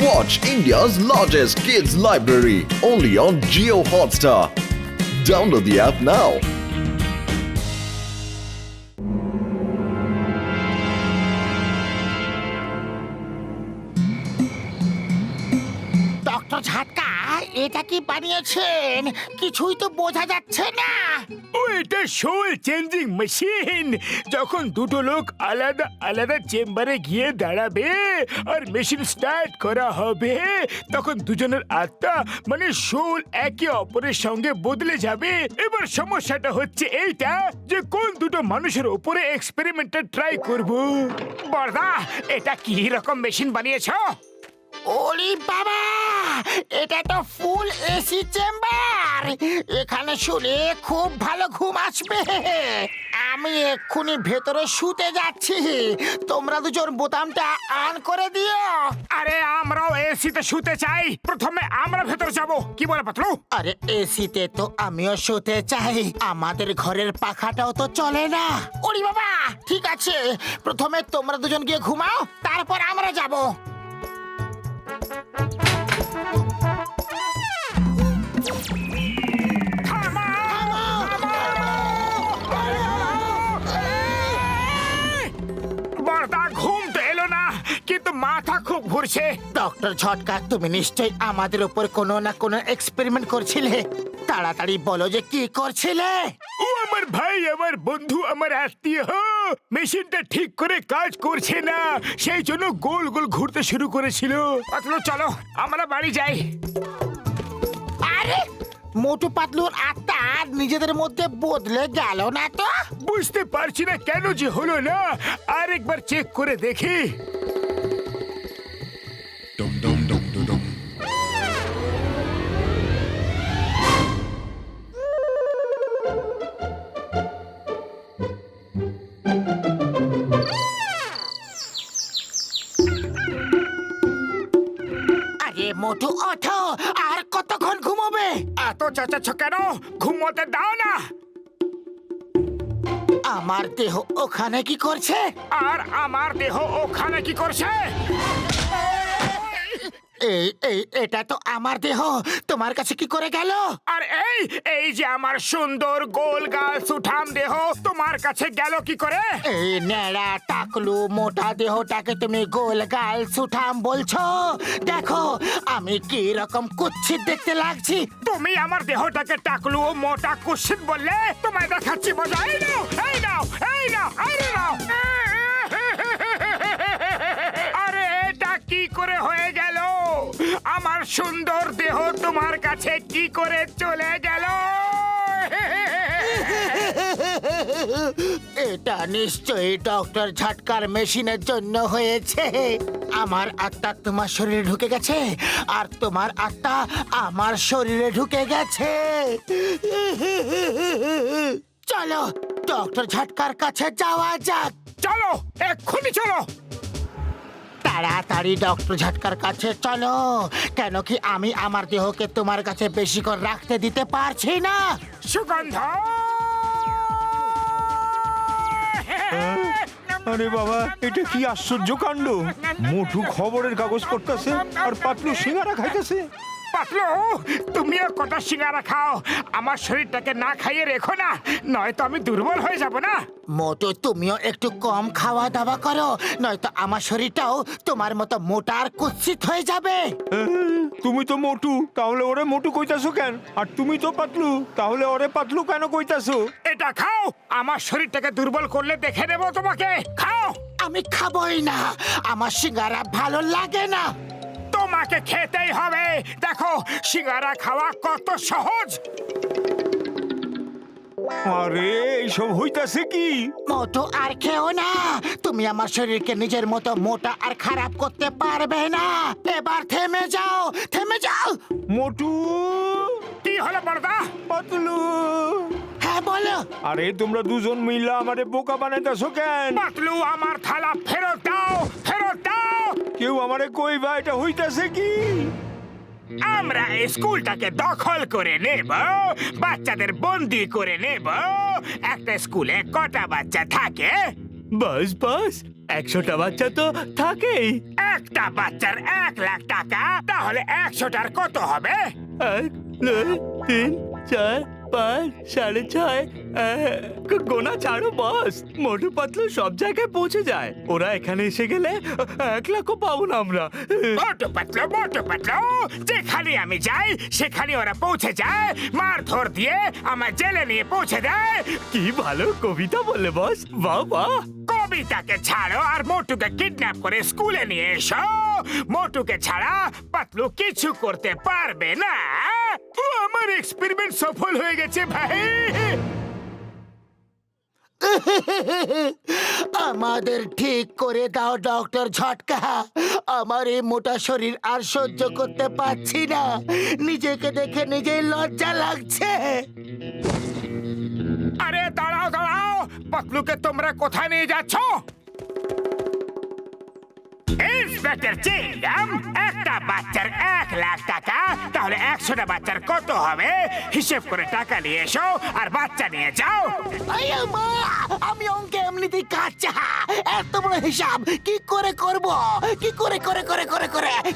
Watch India's largest kids library only on Jio Hotstar. Download the app now. Doctor Jhatka এটা কি বানিয়েছেন কিছুই তো বোঝা যাচ্ছে না। এটা সোল চেঞ্জিং মেশিন। যখন দুটো লোক আলাদা আলাদা চেম্বারে গিয়ে দাঁড়াবে আর মেশিন স্টার্ট করা হবে তখন দুজনের আত্মা মানে সোল একে অপরের সঙ্গে বদলে যাবে। এবার সমস্যাটা হচ্ছে এইটা যে কোন দুটো মানুষের উপরে এক্সপেরিমেন্টটা ট্রাই করব। বড়দা এটা কি রকম মেশিন বানিয়েছো? ওরে বাবা, এটা তো ফুল এসি চেম্বার। এখানে শুলে খুব ভালো ঘুম আসবে। আমি এক্ষুনি ভেতরে শুতে যাচ্ছি, তোমরা দুজন বোতামটা অন করে দিও। আরে আমরাও এসিতে শুতে চাই, প্রথমে আমরা ভেতর যাব। কি বলে পাতলু? আরে এসিতে তো আমিও শুতে চাই, আমাদের ঘরের পাখাটাও তো চলে না। ওরে বাবা, ঠিক আছে, প্রথমে তোমরা দুজন গিয়ে ঘুমাও, তারপর আমরা যাব। বড়দা ঘুম তো এলো না, কিন্তু মাথা খুব ঘুরছে। ডক্টর ঝটকা, তুমি নিশ্চয়ই আমাদের উপর কোনো না কোনো এক্সপেরিমেন্ট করছিলে। তাড়াতাড়ি বলো যে কি করছিলে। ও আমার ভাই, আমার বন্ধু, আমার আত্মীয়। মেশিনটা ঠিক করে কাজ করছে না, সেই জন্য গোল গোল ঘুরতে শুরু করেছিল। পাতলু চলো আমরা বাড়ি যাই। আরে মোটু পাতলুর আত্মা নিজেদের মধ্যে বদলে গেল না তো? বুঝতে পারছি না কেন যে হলো না, আরেকবার চেক করে দেখি। আরে মোটু ওঠো, আর কতক্ষণ ঘুমোবে? এত চেঁচাচ্ছ কেন? ঘুমোতে দাও না। আমার দেহ ওখানে কি করছে? আর আমার দেহ ওখানে কি করছে? এই এই এটা তো আমার দেহ, তোমার কাছে কি করে গেল? আর এই এই যে আমার সুন্দর গোল গাল সুঠাম দেহ তোমার কাছে গেল কি করে? এই ন্যাড়া টাকলু মোটা দেহটাকে তুমি গোল গাল সুঠাম বলছো? দেখো আমি কি রকম কুৎসিত দেখতে লাগছি। তুমি আমার দেহটাকে টাকলু ও মোটা কুৎসিত বললে? তোমায় দেখাচ্ছি মজা। এই নাও, এই নাও, এই নাও, আরে নাও। আরে এটা কি করে হয়ে গেল? আমার সুন্দর দেহ তোমার কাছে কি করে চলে গেল? এটা নিশ্চয়ই ডক্টর ঝটকার মেশিনের জন্য হয়েছে। আমার আত্মা তোমার শরীরে ঢুকে গেছে আর তোমার আত্মা আমার শরীরে ঢুকে গেছে। চলো ডক্টর ঝটকার কাছে যাওয়া যাক। চলো এক্ষুনি চলো। তাড়াতাড়ি ডক্টর ঝটকার কাছে চলো, কেন কি আমি আমার দেহকে তোমার কাছে বেশিক্ষণ রাখতে দিতে পারছি না। সুগন্ধ। আরে বাবা, এটা কি আশ্চর্য কাণ্ড! মোটু খবরের কাগজ পড়তেছে আর পাতলু সিঙ্গারা খাইতেছে। পাতলু তুমিও কটা সিঙ্গারা খাও, আমার শরীরটাকে না খাইয়ে রেখো না, নয়তো আমি দুর্বল হয়ে যাব না। মোটু তুমিও একটু কম খাওয়া দাওয়া করো, নয়তো আমার শরীরটাও তোমার মতো মোটা আর কুৎসিত হয়ে যাবে। তুমি তো মোটু, তাহলে ওরে মোটু কইতাছো কেন? আর তুমি তো পাতলু, তাহলে ওরে পাতলু কেন কইতাছো? এটা খাও, আমার শরীরটাকে দুর্বল করলে দেখে নেব তোমাকে। খাও। আমি খাবই না, আমার সিঙ্গারা ভালো লাগে না। তোমাকে খেতেই হবে। দেখো সিঙ্গারা খাওয়া কত সহজ। আরে এইসব হইতাছে কি? মোটু আর খেও না, তুমি আমার শরীরকে নিজের মতো মোটা আর খারাপ করতে পারবে না। এবার থেমে যাও, থেমে যাও। মোটু, কি হলো বড়দা? পাতলু, হ্যাঁ বলো। আরে তোমরা দুজন মিলা আমারে বোকা বানাইতাছো কেন? পাতলু আমার থালা ফেরত দাও, ফেরত দাও। কেউ আমারে কইবা এটা হইতাছে কি? আমরা স্কুলটাকে দখল করে নেব, বাচ্চাদের বন্দি করে নেব। একটা স্কুলে কটা বাচ্চা থাকে? বাস বাস 100টা বাচ্চা তো থাকেই। একটা বাচ্চার 1 লাখ টাকা, তাহলে 100টার কত হবে? 1 2 3 4 5 6.5 গোনা ছাড়ো বস, মোটু পাতলু সব জায়গায় পৌঁছে যায়। ওরা এখানে এসে গেলে 1 লাখও পাবো না আমরা। মোটু পাতলু যেখানে আমি যাই সেখানে ওরা পৌঁছে যায়, মারধর দিয়ে আমার জেলে নিয়ে পৌঁছে দেয়। কি ভালো কবিতা বললে বস, বাহ বাহ। কবিতাকে ছাড়ো আর মোটুকে কিডন্যাপ করে স্কুলে নিয়ে এসো। মোটুকে ছাড়া পাতলু কিছু করতে পারবে না। আমার এক্সপেরিমেন্ট সফল হয়ে গেছে ভাই। আমাদের ঠিক করে দাও ডক্টর ঝটকা, আমার এই মোটা শরীর আর সহ্য করতে পারছি না, নিজেকে দেখে নিজেই লজ্জা লাগছে। আরে দাঁড়াও দাঁড়াও, পাতলুকে তোমরা কোথায় নিয়ে যাচ্ছ? ইন্সপেক্টর চিংগাম, একটা বাচ্চার 1 লাখ টাকা, তাহলে 100টা বাচ্চার কত হবে? হিসেব করে টাকা নিয়ে এসো আর বাচ্চা নিয়ে যাও। আয়া মা, আমি অঙ্কে এমনিতেই কাঁচা, এত বড় হিসাব কি করে করব? কি করে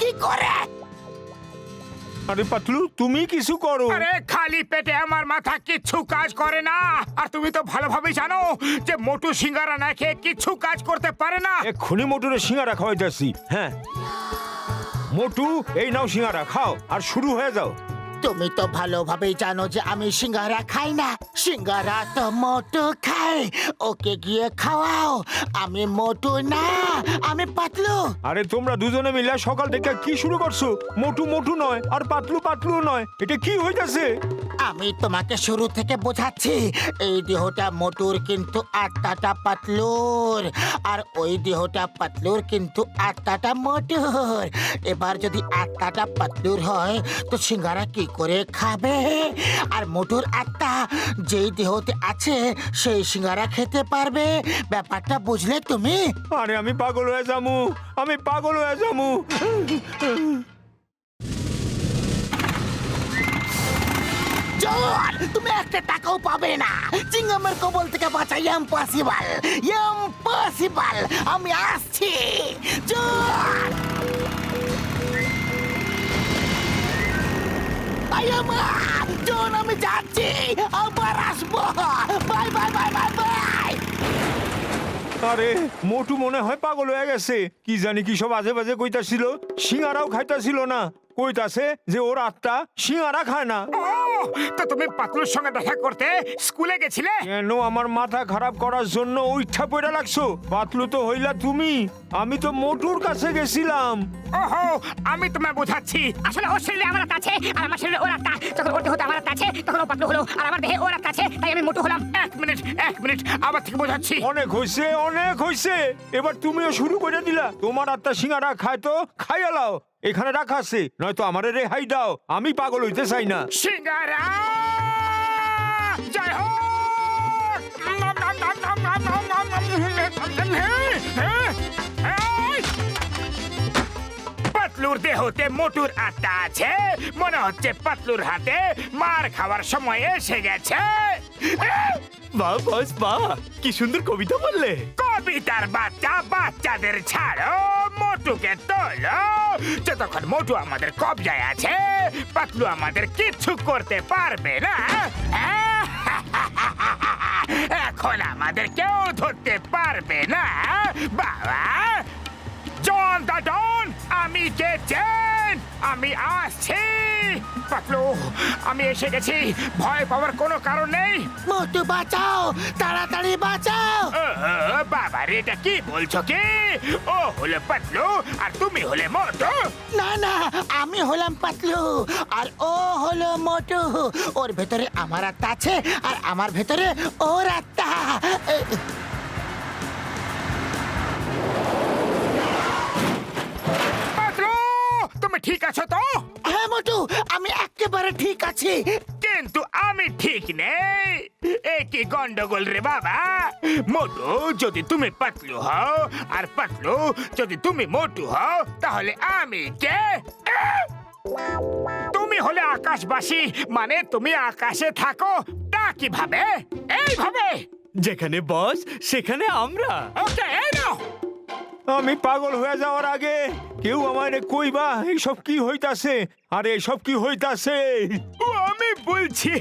কি করে? আরে পাতলু, তুমি কিছু করো। আরে খালি পেটে আমার মাথা কিচ্ছু কাজ করে না। আর তুমি তো ভালোভাবে জানো যে মোটু সিঙ্গারা না খেয়ে কিচ্ছু কাজ করতে পারে না। এক্ষুনি মোটুরে সিঙ্গারা খাওয়াইতেছি। হ্যাঁ মোটু, এই নাও সিঙ্গারা, খাও আর শুরু হয়ে যাও। তুমি তো ভালোভাবেই জানো যে আমি সিঙ্গারা খাই না, সিঙ্গারা তো মোটু খায়, ওকে গিয়ে খাওয়াও। আমি মোটু না, আমি পাতলু। আরে তোমরা দুজনে মিলে সকাল থেকে কি শুরু করছো? মোটু মোটু নয় আর পাতলু পাতলু নয়, এটা কি হইতাছে? আমি তোমাকে শুরু থেকে বোঝাচ্ছি, এই দেহটা মোটুর কিন্তু আত্মাটা পাতলুর, আর ওই দেহটা পাতলুর কিন্তু আত্মাটা মোটুর। এবার যদি আত্মাটা পাতলুর হয় তো সিঙ্গারা কি করে খাবে? আর মোটুর আত্মা যেই দেহতে আছে সেই সিঙ্গারা খেতে পারবে। ব্যাপারটা বুঝলে তুমি? আরে আমি পাগল হয়ে যামু, আমি পাগল হয়ে যামু। জল, তুমি 1 টাকাও পাবে না। চিংগামের কবল থেকে বাঁচা ইম্পসিবল, ইম্পসিবল। আমি আসছি। জল, আয়ামা, জল, আমি যাচ্ছি, আবার আসবো। Bye bye bye bye bye. আরে মোটু মনে হয় পাগল হয়ে গেছে, কি জানি কি সব আজে বাজে কইতাছিল। সিঙ্গারাও খাইতাছিল না, কইতাছে যে ওর আত্মা সিঙ্গারা খায় না। তো তুমি পাতলুর সঙ্গে দেখা করতে স্কুলে গেছিলে? কেন আমার মাথা খারাপ করার জন্য ইচ্ছা পড়ে লাগছো? পাতলু তো হইলা তুমি, আমি তো মোটুর কাছে গেছিলাম। ওহো, আমি তোমায় বোঝাচ্ছি। আসলে ওর শরীরে আমার আত্মা আছে আর আমার শরীরে ওর আত্মা। যখন ওর দেহতে আমার আত্মা আছে তখন ও পাতলু হলো, আর আমার দেহে ওর আত্মা আছে তাই আমি মোটু হলাম। 1 মিনিট, আবার থেকে বোঝাচ্ছি। অনেক হইছে, অনেক হইছে, এবার তুমিও শুরু করে দিলা। তোমার আত্মা সিঙ্গারা খায় তো খাইয়া লাও, এখানে রাখা আছে, নয়তো আমারে রেহাই দাও, আমি পাগল হইতে চাই না। সিঙ্গারা জয় হোক। পাতলুর দেহতে মোটুর আত্মা আছে, মনে হচ্ছে পাতলুর হাতে মার খাওয়ার সময় এসে গেছে। বাহ বস বাহ, কি সুন্দর কবিতা বললে। কবিতার বাচ্চাদের ছাড়ো, মোটুকে তোলো। যতক্ষণ মোটু আমাদের কবজায় আছে পাতলু আমাদের কিচ্ছু করতে পারবে না। এখন আমাদের কেউ ধরতে পারবে না। বাবা জন দা ডন, আমি গেছেন, আমি আসছি। পাতলু, আমি এসে গেছি, ভয় পাওয়ার কোনো কারণ নেই। মোটু বাঁচাও, তাড়াতাড়ি বাঁচাও। বাবা রে, এটা কি বলছো কি? ও হলো পাতলু আর তুমি হলে মোটু? না না, আমি হলাম পাতলু আর ও হলো মোটু। ওর ভেতরে আমার আত্মা আছে আর আমার ভেতরে ওর আত্মা। পাতলু, তুমি ঠিক আছো তো? হ্যাঁ মোটু, আমি একেবারে ঠিক আছি। কিন্তু আমি ঠিক নেই। এ কি গন্ডগোল রে বাবা? মোটু যদি তুমি পাতলু হও আর পাতলু যদি তুমি মোটু হও, তাহলে আমি কে? তুমি হলে আকাশবাসী, মানে তুমি আকাশে থাকো। তা কিভাবে? এইভাবে। যেখানে বস সেখানে আমরা। ওকে, এই নাও। আমি পাগল হয়ে যাওয়ার আগে কেউ আমারে কইবা এইসব কি হইতাছে, আরে এসব কি হইতাছে? ও আমি বলছি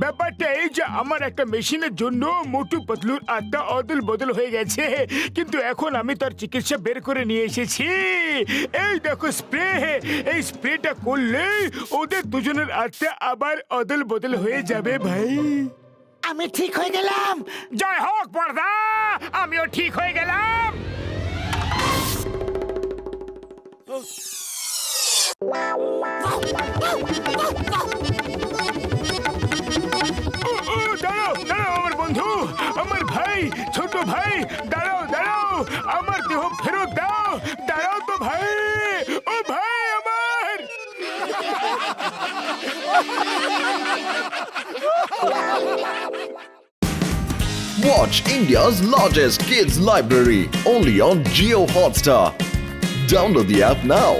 ব্যাপারটা এই যে আমার একটা মেশিনের জন্য মোটু পাতলুর আত্মা অদল বদল হয়ে গেছে, কিন্তু এখন আমি তার চিকিৎসা বের করে নিয়ে এসেছি। এই দেখো স্প্রে, এই স্প্রেটা করলে ওদের দুজনের আত্মা আবার অদল বদল হয়ে যাবে ভাই। আমি ঠিক হয়ে গেলাম। জয় হোক বড়দা, আমিও ঠিক হয়ে গেলাম। দাঁড়াও দাঁড়াও আমার বন্ধু, আমার ভাই, ছোট ভাই, দাঁড়াও দাঁড়াও, আমার দেহ ফেরত দাও। দাঁড়াও তো ভাই, ও ভাই আমার। Watch India's largest kids library only on Geo Hotstar. Download the app now.